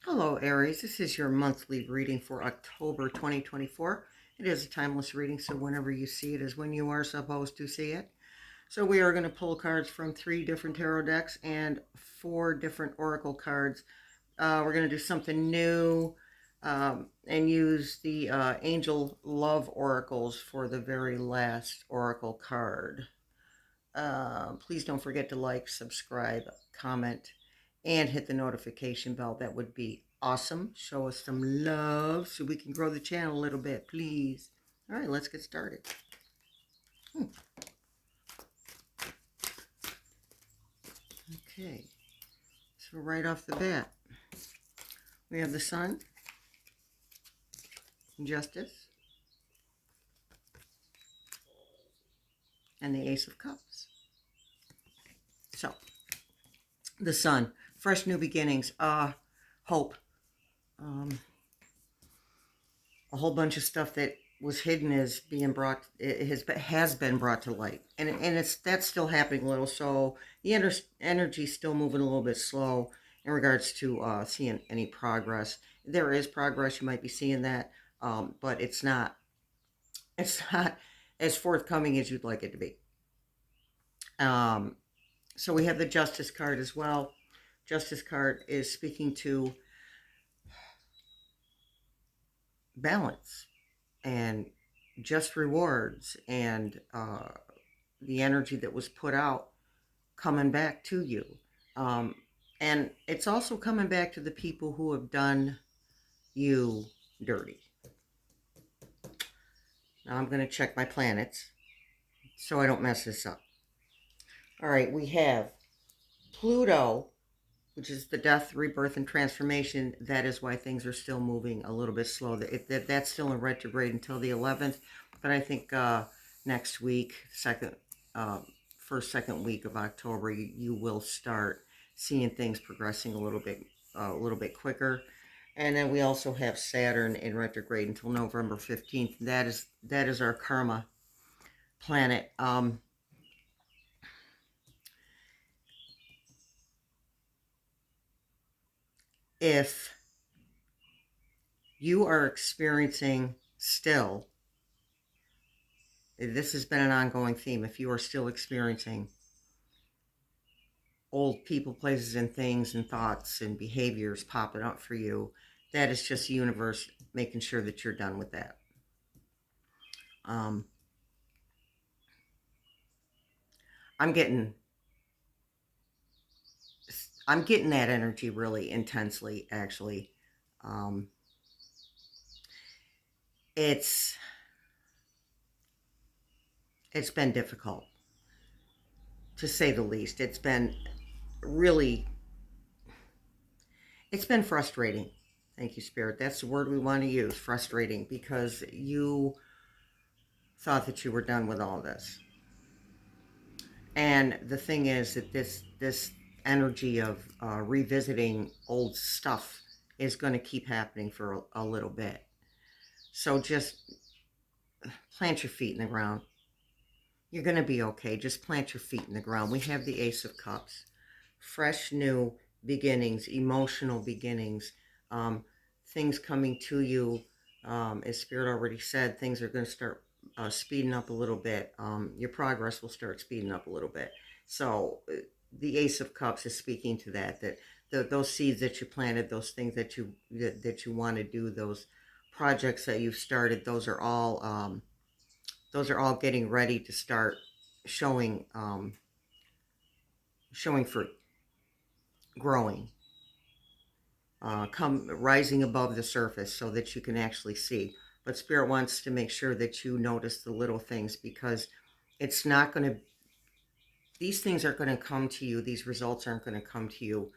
Hello, Aries. This is your monthly reading for October 2024. It is a timeless reading, so whenever you see it is when you are supposed to see it. So we are going to pull cards from 3 different tarot decks and 4 different oracle cards. We're going to do something new and use the Angel Love Oracles for the very last oracle card. Please don't forget to like, subscribe, comment, and hit the notification bell. That would be awesome. Show us some love so we can grow the channel a little bit, please. All right, let's get started. Okay, so right off the bat, we have the Sun, Justice, and the Ace of Cups. So, the Sun, fresh new beginnings, hope, a whole bunch of stuff that was hidden is being brought, it has been brought to light, and that's still happening a little. So the energy's still moving a little bit slow in regards to seeing any progress. There is progress, you might be seeing that, but it's not as forthcoming as you'd like it to be. So we have the Justice card as well. Justice card is speaking to balance and just rewards and the energy that was put out coming back to you. And it's also coming back to the people who have done you dirty. Now I'm going to check my planets so I don't mess this up. All right, we have Pluto, which is the death, rebirth, and transformation. That is why things are still moving a little bit slow. That's still in retrograde until the 11th, but I think next week, first, second week of October, you will start seeing things progressing a little bit quicker. And then we also have Saturn in retrograde until November 15th. That is our karma planet. If you are experiencing still, this has been an ongoing theme, if you are still experiencing old people, places, and things and thoughts and behaviors popping up for you, that is just the universe making sure that you're done with that. I'm getting that energy really intensely, actually. It's been difficult, to say the least. It's been frustrating. Thank you, Spirit. That's the word we want to use, frustrating, because you thought that you were done with all this. And the thing is that this energy of revisiting old stuff is going to keep happening for a little bit. So just plant your feet in the ground. You're going to be okay. Just plant your feet in the ground. We have the Ace of Cups. Fresh, new beginnings, emotional beginnings, things coming to you. As Spirit already said, things are going to start speeding up a little bit. Your progress will start speeding up a little bit. So the Ace of Cups is speaking to that those seeds that you planted, those things that you want to do, those projects that you've started, those are all getting ready to start showing fruit, growing, come rising above the surface so that you can actually see. But Spirit wants to make sure that you notice the little things, because it's not going to, these things aren't going to come to you, these results aren't going to come to you,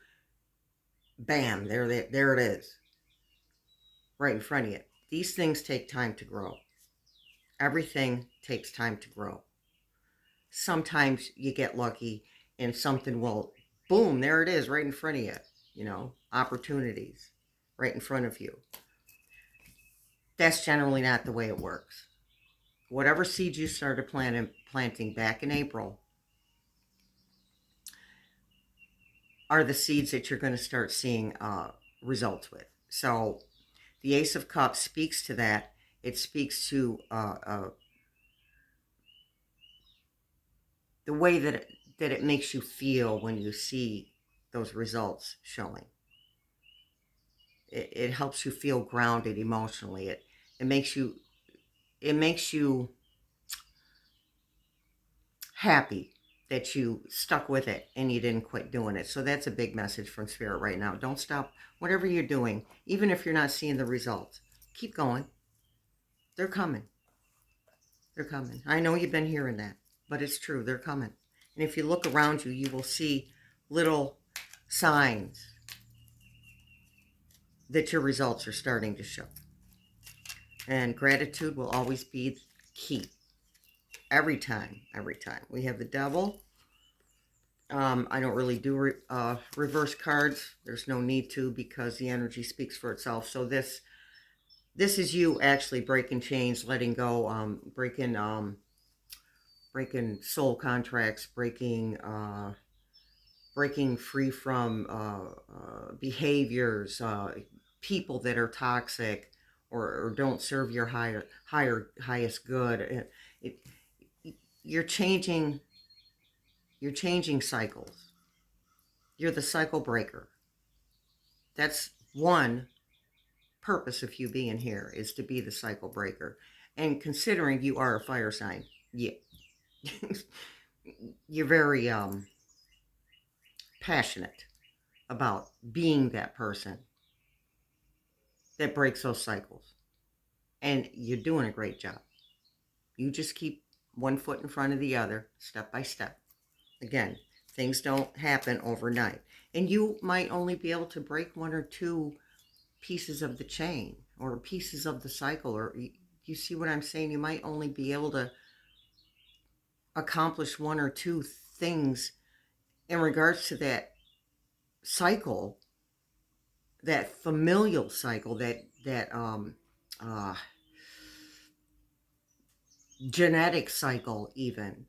bam, there it is, right in front of you. These things take time to grow. Everything takes time to grow. Sometimes you get lucky and something will, boom, there it is, right in front of you, opportunities right in front of you. That's generally not the way it works. Whatever seeds you started planting back in April are the seeds that you're going to start seeing results with. So the Ace of Cups speaks to that. It speaks to the way that it makes you feel when you see those results showing. It helps you feel grounded emotionally. It makes you happy that you stuck with it and you didn't quit doing it. So that's a big message from Spirit right now. Don't stop whatever you're doing, even if you're not seeing the results. Keep going. They're coming. They're coming. I know you've been hearing that, but it's true. They're coming. And if you look around you, you will see little signs that your results are starting to show. And gratitude will always be key. Every time. We have the Devil. I don't really do reverse cards. There's no need to, because the energy speaks for itself. So this is you actually breaking chains, letting go, breaking soul contracts, breaking free from behaviors, people that are toxic or don't serve your highest good. You're changing cycles. You're the cycle breaker. That's one purpose of you being here, is to be the cycle breaker. And considering you are a fire sign, yeah, you're very passionate about being that person that breaks those cycles. And you're doing a great job. You just keep one foot in front of the other, step by step. Again, things don't happen overnight. And you might only be able to break one or two pieces of the chain or pieces of the cycle. Or you see what I'm saying? You might only be able to accomplish one or two things in regards to that cycle, that familial cycle, that genetic cycle even.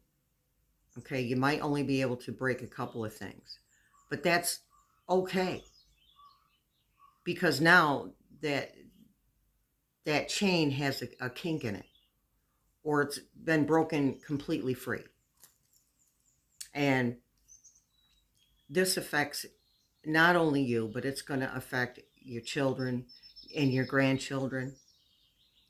Okay, you might only be able to break a couple of things, but that's okay, because now that chain has a kink in it, or it's been broken completely free. And this affects not only you, but it's going to affect your children and your grandchildren.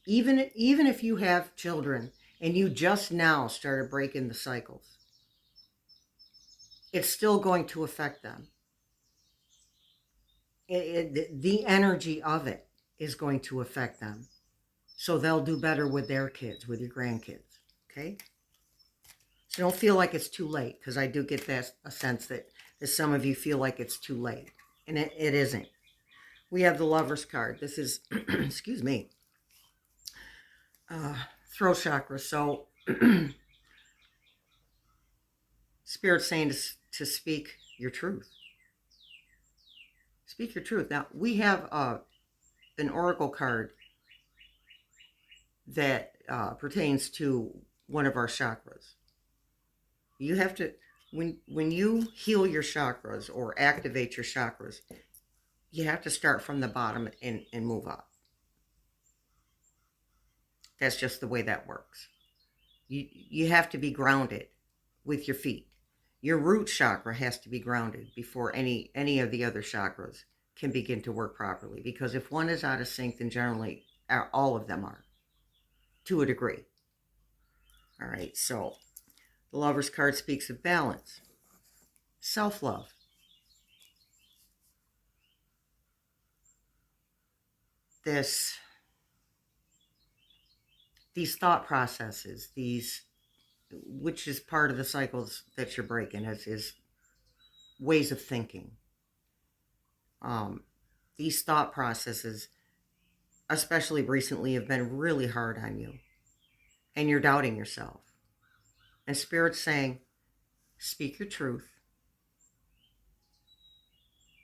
Even if you have children and you just now started breaking the cycles, it's still going to affect them. The energy of it is going to affect them. So they'll do better with their kids, with your grandkids. Okay? So don't feel like it's too late, because I do get a sense that some of you feel like it's too late. And it isn't. We have the Lover's card. This is, excuse me, throat chakra. So Spirit's saying to speak your truth. Speak your truth. Now, we have an oracle card that pertains to one of our chakras. You have to, when you heal your chakras or activate your chakras, you have to start from the bottom and move up. That's just the way that works. You have to be grounded with your feet. Your root chakra has to be grounded before any of the other chakras can begin to work properly. Because if one is out of sync, then generally all of them are, to a degree. All right, so the Lover's card speaks of balance, self-love. These thought processes, which is part of the cycles that you're breaking, is ways of thinking. These thought processes, especially recently, have been really hard on you. And you're doubting yourself. And Spirit's saying, speak your truth.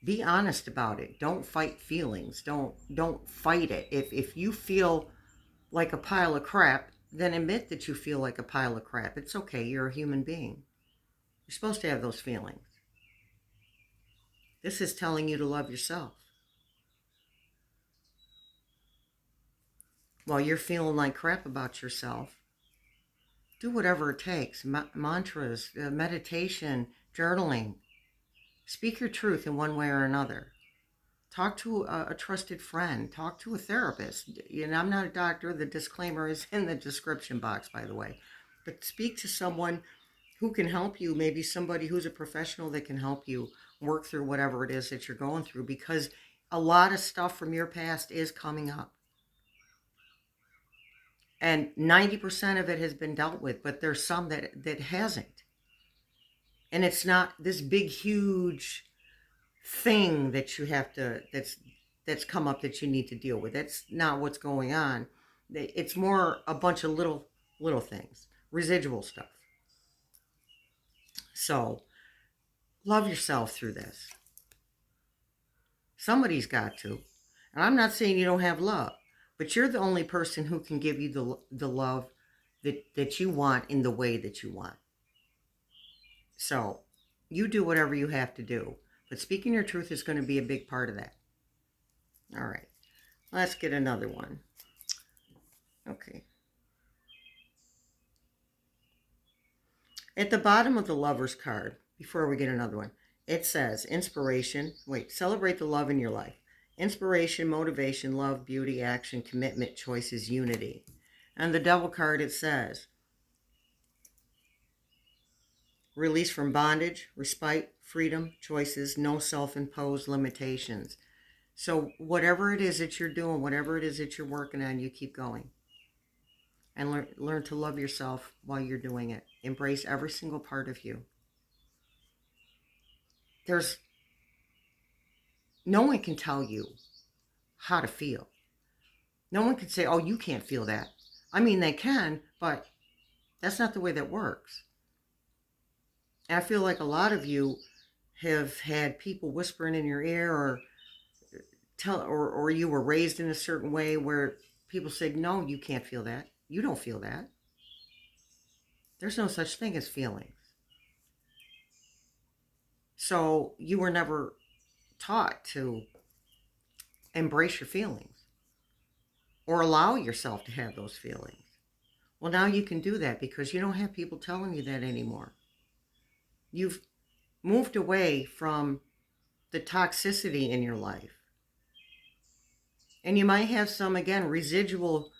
Be honest about it. Don't fight feelings. Don't fight it. If you feel like a pile of crap, then admit that you feel like a pile of crap. It's okay. You're a human being. You're supposed to have those feelings. This is telling you to love yourself. while you're feeling like crap about yourself, do whatever it takes. Mantras, meditation, journaling. Speak your truth in one way or another. Talk to a trusted friend. Talk to a therapist. You know, I'm not a doctor. The disclaimer is in the description box, by the way. But speak to someone who can help you, maybe somebody who's a professional that can help you work through whatever it is that you're going through, because a lot of stuff from your past is coming up. And 90% of it has been dealt with, but there's some that hasn't. And it's not this big, huge thing that you have to, that's come up that you need to deal with. That's not what's going on. It's more a bunch of little things, residual stuff. So love yourself through this. Somebody's got to. And I'm not saying you don't have love, but you're the only person who can give you the love that you want in the way that you want. So you do whatever you have to do. But speaking your truth is going to be a big part of that. All right. Let's get another one. Okay. At the bottom of the Lover's card, before we get another one, it says inspiration. Wait, celebrate the love in your life. Inspiration, motivation, love, beauty, action, commitment, choices, unity. And the Devil card, it says release from bondage, respite, freedom, choices, no self-imposed limitations. So whatever it is that you're doing, whatever it is that you're working on, you keep going. And learn to love yourself while you're doing it. Embrace every single part of you. No one can tell you how to feel. No one can say, oh, you can't feel that. I mean, they can, but that's not the way that works. And I feel like a lot of you have had people whispering in your ear, or you were raised in a certain way where people said, no, you can't feel that. You don't feel that. There's no such thing as feelings. So you were never taught to embrace your feelings or allow yourself to have those feelings. Well, now you can do that because you don't have people telling you that anymore. You've moved away from the toxicity in your life. And you might have some, again, residual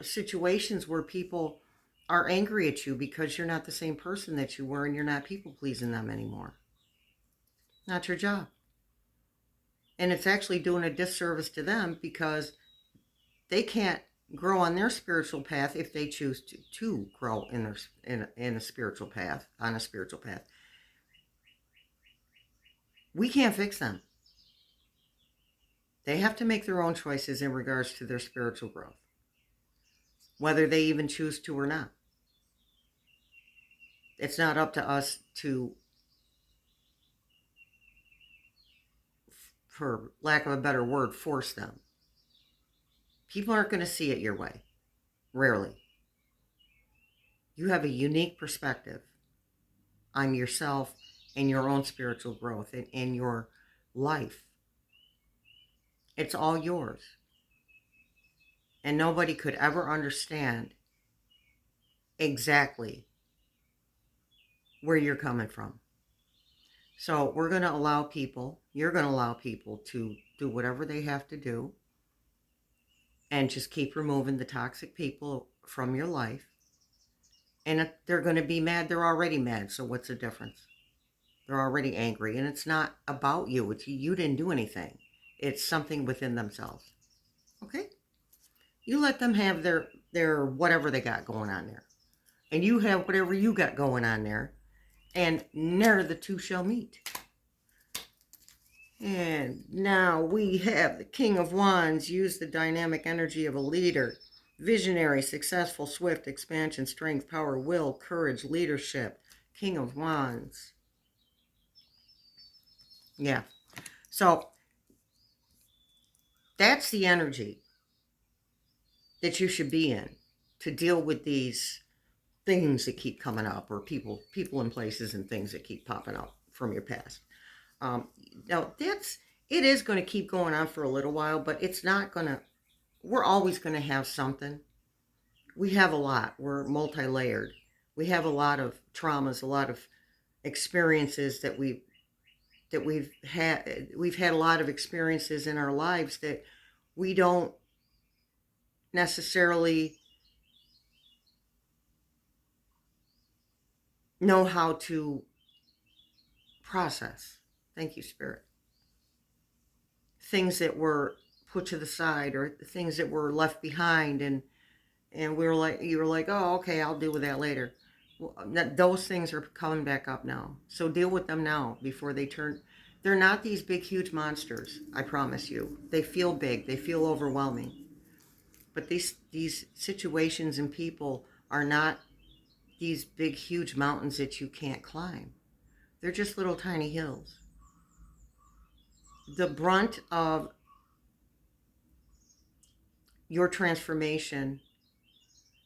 situations where people are angry at you because you're not the same person that you were and you're not people pleasing them anymore. Not your job. And it's actually doing a disservice to them because they can't grow on their spiritual path if they choose to grow in a spiritual path, on a spiritual path. We can't fix them. They have to make their own choices in regards to their spiritual growth, whether they even choose to or not. It's not up to us to, for lack of a better word, force them. People aren't going to see it your way. Rarely. You have a unique perspective on yourself and your own spiritual growth and your life. It's all yours. And nobody could ever understand exactly where you're coming from. So you're going to allow people to do whatever they have to do and just keep removing the toxic people from your life. And they're going to be mad. They're already mad. So what's the difference? They're already angry. And it's not about you. It's you didn't do anything. It's something within themselves. Okay? You let them have their whatever they got going on there. And you have whatever you got going on there. And ne'er the two shall meet. And now we have the King of Wands. Use the dynamic energy of a leader. Visionary, successful, swift, expansion, strength, power, will, courage, leadership. King of Wands. Yeah. So that's the energy that you should be in to deal with these things that keep coming up, or people and places and things that keep popping up from your past. Now it is going to keep going on for a little while, but it's not going to we're always going to have something. We have a lot. We're multi-layered. We have a lot of traumas, a lot of experiences that we've had. We've had a lot of experiences in our lives that we don't necessarily know how to process. Thank you, Spirit. Things that were put to the side or things that were left behind, and we were like, you were like, oh, okay, I'll deal with that later. Well, those things are coming back up now. So deal with them now before they turn. They're not these big, huge monsters. I promise you. They feel big. They feel overwhelming. But these situations and people are not these big, huge mountains that you can't climb. They're just little tiny hills. The brunt of your transformation,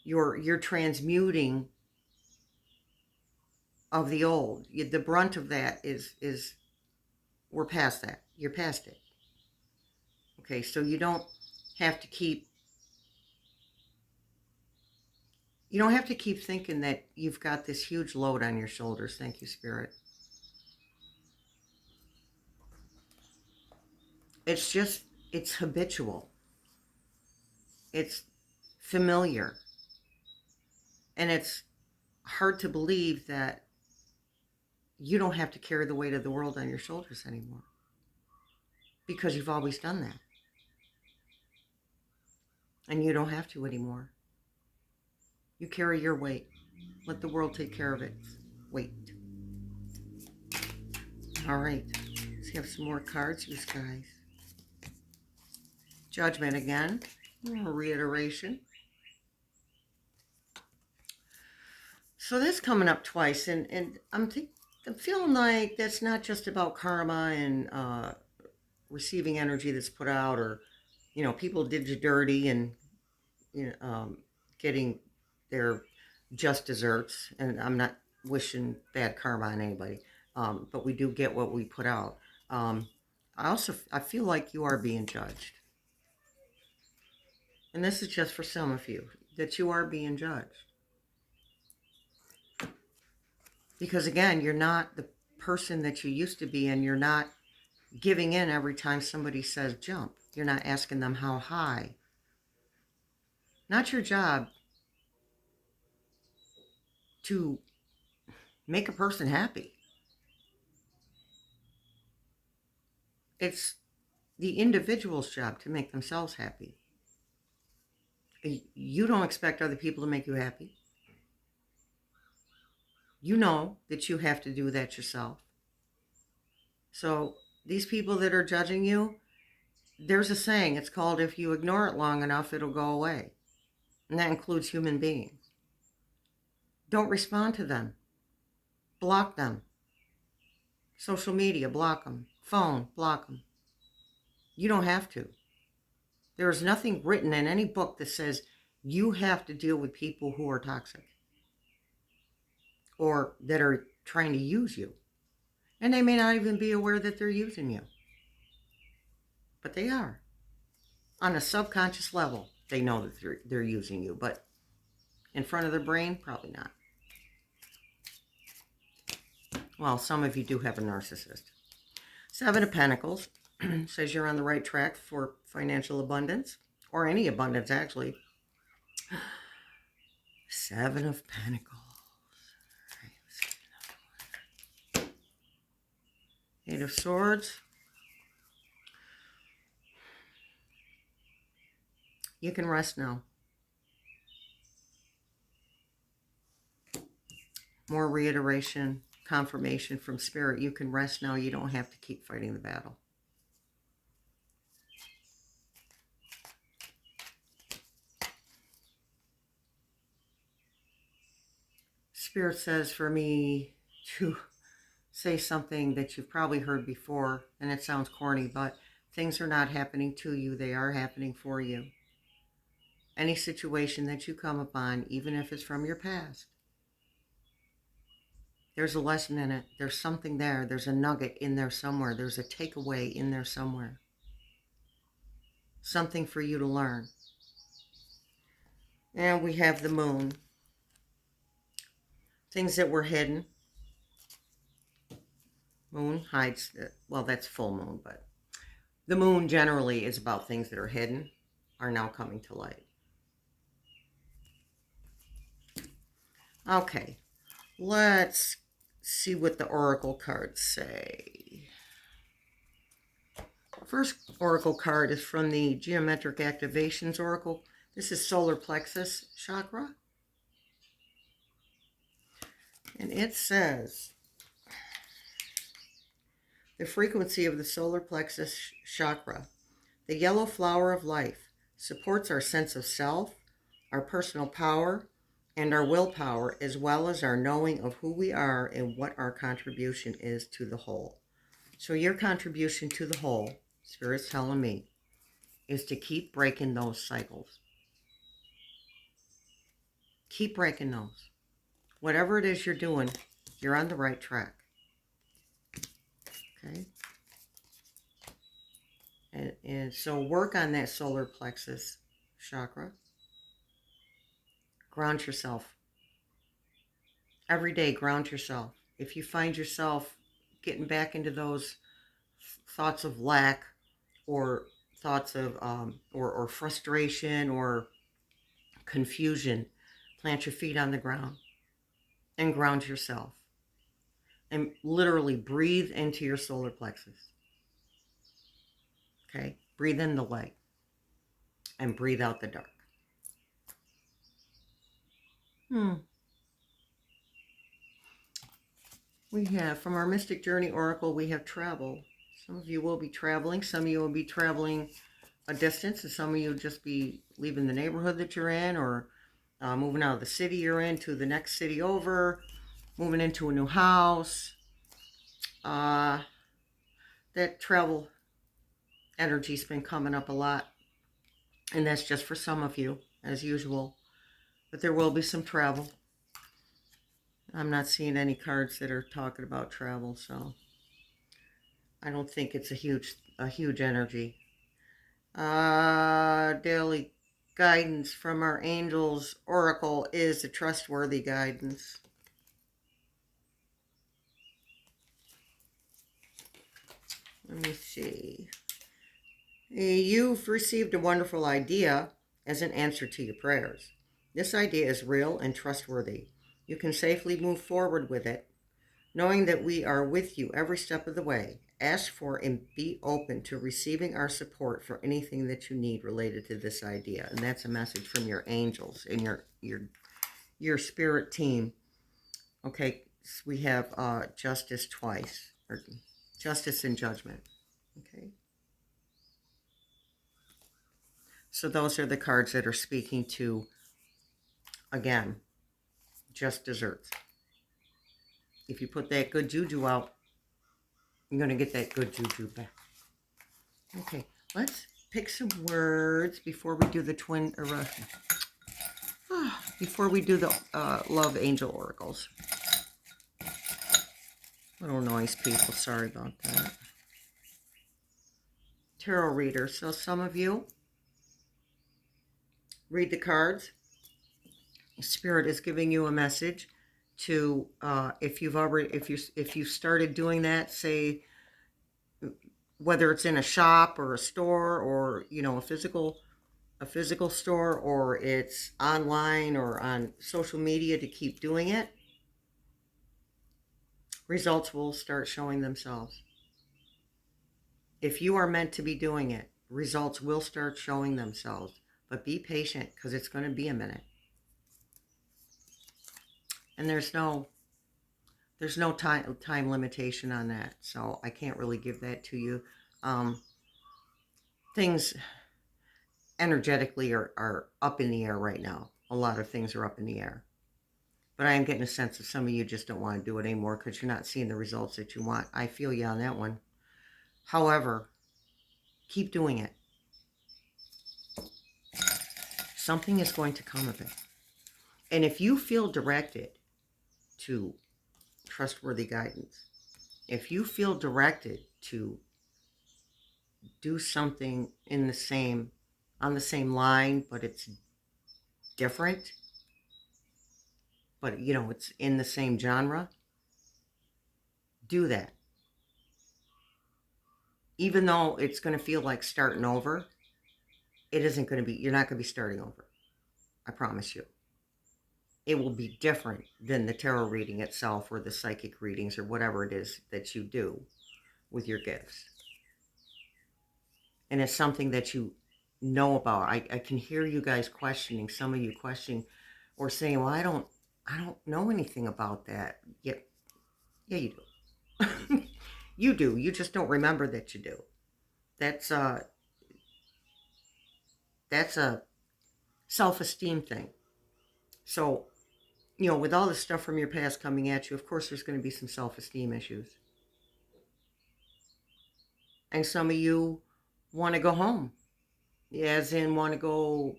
your transmuting of the old, the brunt of that is we're past that. You're past it. Okay, so have to keep you don't have to keep thinking that you've got this huge load on your shoulders. Thank you, Spirit. It's just it's habitual. It's familiar. And it's hard to believe that you don't have to carry the weight of the world on your shoulders anymore. Because you've always done that. And you don't have to anymore. You carry your weight. Let the world take care of its weight. All right. Let's have some more cards, you guys. Judgment again. Reiteration. So that's coming up twice, and I'm feeling like that's not just about karma and receiving energy that's put out, or people did you dirty and getting their just desserts. And I'm not wishing bad karma on anybody, but we do get what we put out. I feel like you are being judged, and this is just for some of you that you are being judged. Because again, you're not the person that you used to be, and you're not giving in every time somebody says jump. You're not asking them how high. Not your job to make a person happy. It's the individual's job to make themselves happy. You don't expect other people to make you happy. You know that you have to do that yourself. So these people that are judging you, there's a saying, it's called, if you ignore it long enough, it'll go away. And that includes human beings. Don't respond to them. Block them. Social media, block them. Phone, block them. You don't have to. There is nothing written in any book that says you have to deal with people who are toxic or that are trying to use you. And they may not even be aware that they're using you. But they are. On a subconscious level, they know that they're using you. But in front of their brain, probably not. Well, some of you do have a narcissist. Seven of Pentacles says you're on the right track for financial abundance, or any abundance, actually. Seven of Pentacles. Eight of Swords. You can rest now. More reiteration, confirmation from Spirit. You can rest now. You don't have to keep fighting the battle. Spirit says for me to say something that you've probably heard before, and it sounds corny, but things are not happening to you. They are happening for you. Any situation that you come upon, even if it's from your past, there's a lesson in it. There's something there. There's a nugget in there somewhere. There's a takeaway in there somewhere. Something for you to learn. And we have the moon. Things that were hidden. Moon hides, well, that's full moon, but the moon generally is about things that are hidden, are now coming to light. Okay, let's see what the oracle cards say. First oracle card is from the Geometric Activations Oracle. This is solar plexus chakra. And it says, the frequency of the solar plexus chakra, the yellow flower of life, supports our sense of self, our personal power, and our willpower, as well as our knowing of who we are and what our contribution is to the whole. So your contribution to the whole, Spirit's telling me, is to keep breaking those cycles. Keep breaking those. Whatever it is you're doing, you're on the right track. Okay? And so work on that solar plexus chakra. Ground yourself. Every day, ground yourself. If you find yourself getting back into those thoughts of lack or thoughts of or frustration or confusion, plant your feet on the ground and ground yourself. And literally breathe into your solar plexus. Okay? Breathe in the light and breathe out the dark. We have, from our Mystic Journey Oracle, we have travel. Some of you will be traveling. Some of you will be traveling a distance, and some of you will just be leaving the neighborhood that you're in, or moving out of the city you're in to the next city over, moving into a new house. That travel energy's been coming up a lot, and that's just for some of you, as usual. But there will be some travel. I'm not seeing any cards that are talking about travel, so I don't think it's a huge energy. Daily guidance from our angels oracle is a trustworthy guidance. Let me see. You've received a wonderful idea as an answer to your prayers. This idea is real and trustworthy. You can safely move forward with it, knowing that we are with you every step of the way. Ask for and be open to receiving our support for anything that you need related to this idea. And that's a message from your angels and your spirit team. Okay, so we have justice twice, or justice and judgment. Okay. So those are the cards that are speaking to, again, just desserts. If you put that good juju out, you're going to get that good juju back. Okay, let's pick some words before we do the twin, or before we do the love angel oracles. Little noise, people. Sorry about that. Tarot reader. So some of you read the cards. Spirit is giving you a message to if you started doing that, say whether it's in a shop or a store or a physical store, or it's online or on social media, to keep doing it, results will start showing themselves. If you are meant to be doing it, results will start showing themselves. But be patient, because it's going to be a minute. And there's no time limitation on that, so I can't really give that to you. Things energetically are up in the air right now. A lot of things are up in the air. But I am getting a sense that some of you just don't want to do it anymore because you're not seeing the results that you want. I feel you on that one. However, keep doing it. Something is going to come of it. And if you feel directed to trustworthy guidance, if you feel directed to do something on the same line, but it's different, but it's in the same genre, do that. Even though it's going to feel like starting over, it isn't going to be, you're not going to be starting over. I promise you. It will be different than the tarot reading itself or the psychic readings or whatever it is that you do with your gifts. And it's something that you know about. I can hear you guys questioning, some of you questioning or saying, well, I don't know anything about that. Yeah, you do. You do. You just don't remember that you do. That's a self-esteem thing. So, with all the stuff from your past coming at you, of course there's going to be some self-esteem issues. And some of you want to go home, as in want to go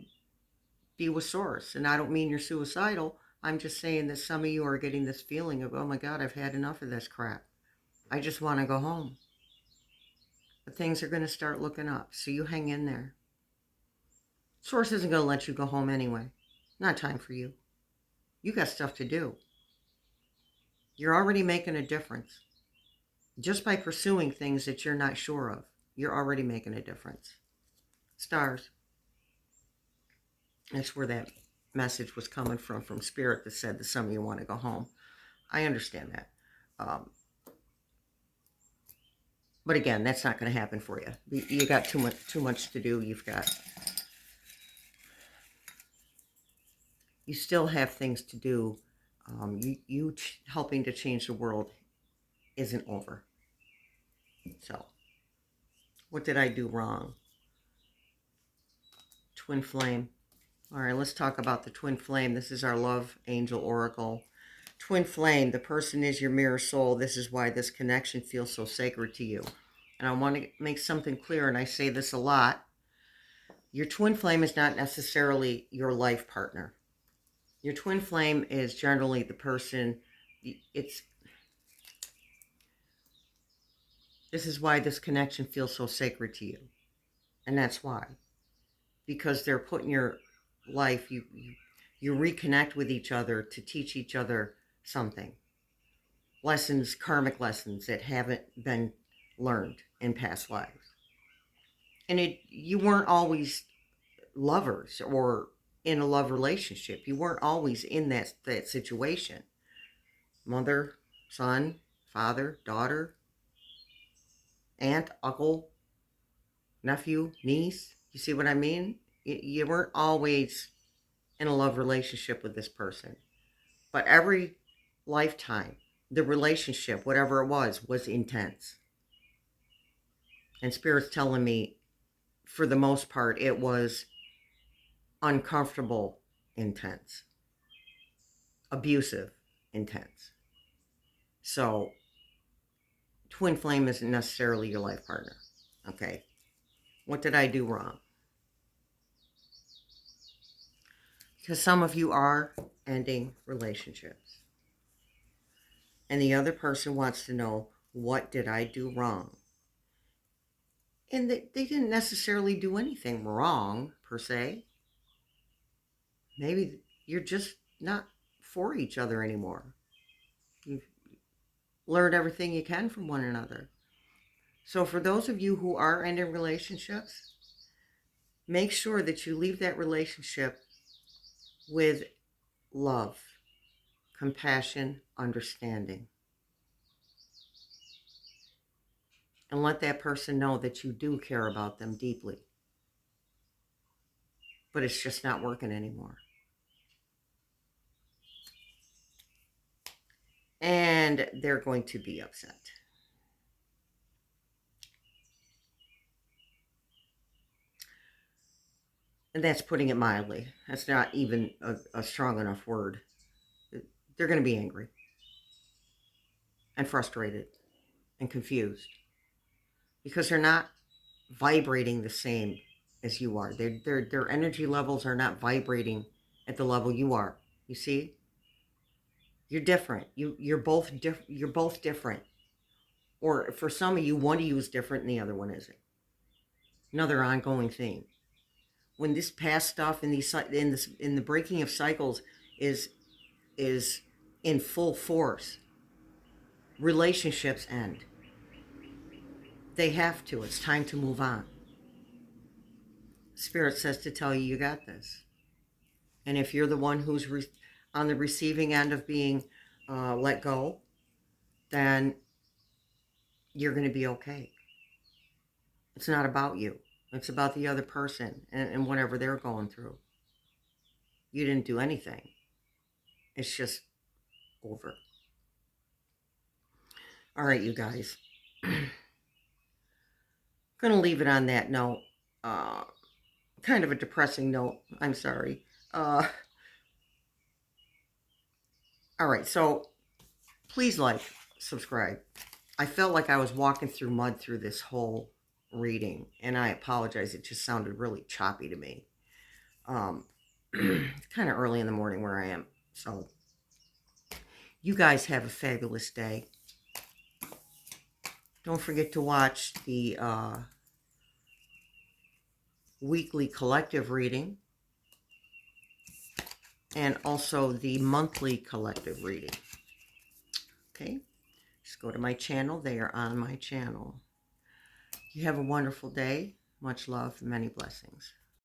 be with Source. And I don't mean you're suicidal. I'm just saying that some of you are getting this feeling of, oh my God, I've had enough of this crap. I just want to go home. But things are going to start looking up. So you hang in there. Source isn't going to let you go home anyway. Not time for you. You got stuff to do. You're already making a difference. Just by pursuing things that you're not sure of, you're already making a difference. Stars. That's where that message was coming from Spirit, that said that some of you want to go home. I understand that. But again, that's not going to happen for you. You got too much to do. You still have things to do. You helping to change the world isn't over. So, what did I do wrong? Twin flame. All right, let's talk about the twin flame. This is our love angel oracle. Twin flame, the person is your mirror soul. This is why this connection feels so sacred to you. And I want to make something clear, and I say this a lot. Your twin flame is not necessarily your life partner. Your twin flame is generally the person, this is why this connection feels so sacred to you. And that's why. Because they're put in your life, you reconnect with each other to teach each other something. Lessons, karmic lessons that haven't been learned in past lives. And you weren't always lovers or in a love relationship. You weren't always in that situation. Mother, son, father, daughter, aunt, uncle, nephew, niece. You see what I mean? You weren't always in a love relationship with this person. But every lifetime, the relationship, whatever it was intense. And Spirit's telling me, for the most part, it was uncomfortable, intense, abusive, intense. So, twin flame isn't necessarily your life partner. Okay. What did I do wrong? Because some of you are ending relationships. And the other person wants to know, what did I do wrong? And they didn't necessarily do anything wrong, per se. Maybe you're just not for each other anymore. You've learned everything you can from one another. So for those of you who are ending relationships, make sure that you leave that relationship with love, compassion, understanding. And let that person know that you do care about them deeply. But it's just not working anymore. And they're going to be upset. And that's putting it mildly. That's not even a strong enough word. They're going to be angry and frustrated and confused because they're not vibrating the same as you are. Their energy levels are not vibrating at the level you are. You see? You're different. You're both different. Or for some of you, one of you is different and the other one isn't. Another ongoing theme. when this past stuff in the breaking of cycles is in full force, relationships end. They have to. It's time to move on. Spirit says to tell you, you got this. And if you're the one who's on the receiving end of being let go, then you're going to be okay. It's not about you. It's about the other person and whatever they're going through. You didn't do anything. It's just over. All right, you guys. I'm going to leave it on that note. Kind of a depressing note. I'm sorry. All right, so please like, subscribe. I felt like I was walking through mud through this whole reading, and I apologize. It just sounded really choppy to me. It's kind of early in the morning where I am. So you guys have a fabulous day. Don't forget to watch the weekly collective reading and also the monthly collective reading. Okay? Just go to my channel. They are on my channel. You have a wonderful day. Much love and many blessings.